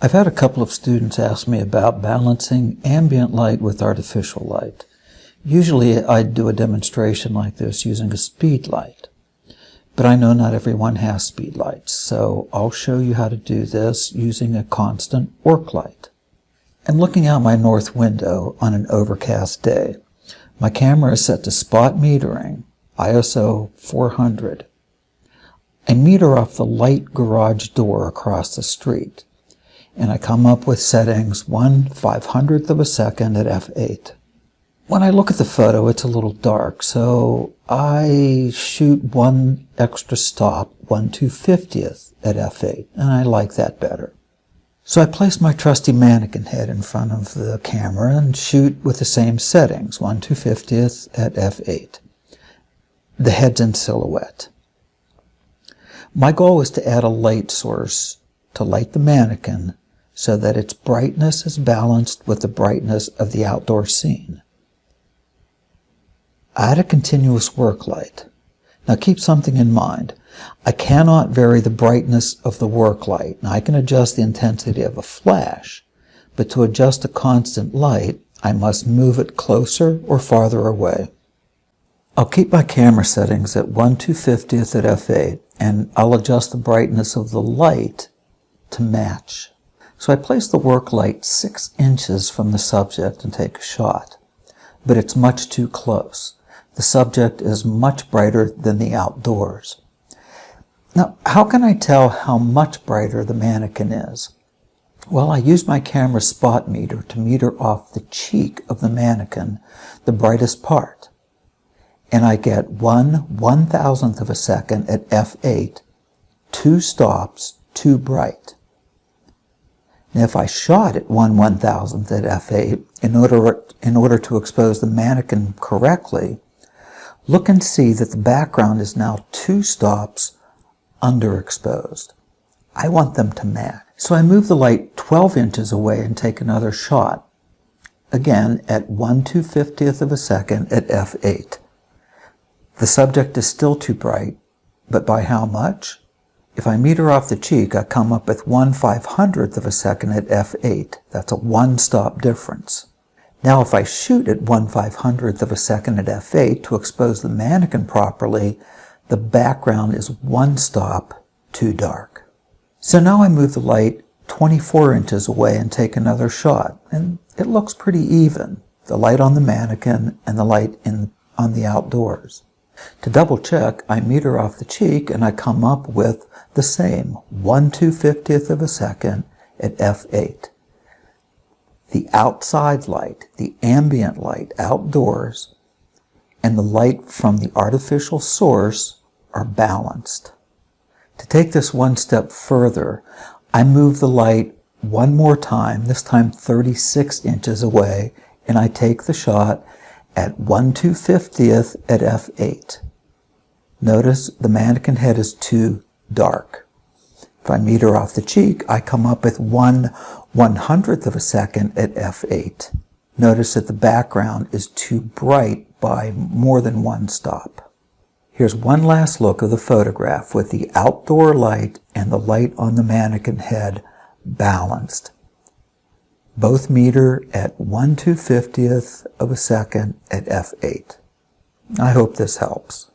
I've had a couple of students ask me about balancing ambient light with artificial light. Usually I'd do a demonstration like this using a speed light, but I know not everyone has speed lights, so I'll show you how to do this using a constant work light. I'm looking out my north window on an overcast day. My camera is set to spot metering, ISO 400. I meter off the light garage door across the street, and I come up with settings 1/500th of a second at f8. When I look at the photo, it's a little dark, so I shoot one extra stop, 1/250th at f8, and I like that better. So I place my trusty mannequin head in front of the camera and shoot with the same settings, 1/250th at f8. The head's in silhouette. My goal is to add a light source to light the mannequin so that its brightness is balanced with the brightness of the outdoor scene. I add a continuous work light. Now keep something in mind. I cannot vary the brightness of the work light. Now I can adjust the intensity of a flash, but to adjust a constant light, I must move it closer or farther away. I'll keep my camera settings at 1/250th at f8, and I'll adjust the brightness of the light to match. So I place the work light 6 inches from the subject and take a shot, but it's much too close. The subject is much brighter than the outdoors. Now, how can I tell how much brighter the mannequin is? Well, I use my camera spot meter to meter off the cheek of the mannequin, the brightest part, and I get 1/1000th of a second at f8, 2 stops too bright. Now, if I shot at 1/1000th at f8 in order to expose the mannequin correctly, look and see that the background is now 2 stops underexposed. I want them to match. So I move the light 12 inches away and take another shot, again at 1/250th of a second at f8. The subject is still too bright, but by how much? If I meter off the cheek, I come up with 1/500th of a second at f8. That's a 1-stop difference. Now if I shoot at 1/500th of a second at f8 to expose the mannequin properly, the background is 1 stop too dark. So now I move the light 24 inches away and take another shot, and it looks pretty even, the light on the mannequin and the light on the outdoors. To double check, I meter off the cheek and I come up with the same 1/250th of a second at f8. The outside light, the ambient light outdoors, and the light from the artificial source are balanced. To take this one step further, I move the light one more time, this time 36 inches away, and I take the shot at 1/250th at f8. Notice the mannequin head is too dark. If I meter off the cheek, I come up with 1/100th of a second at f8. Notice that the background is too bright by more than 1 stop. Here's one last look of the photograph with the outdoor light and the light on the mannequin head balanced. Both meter at 1/250th of a second at f8. I hope this helps.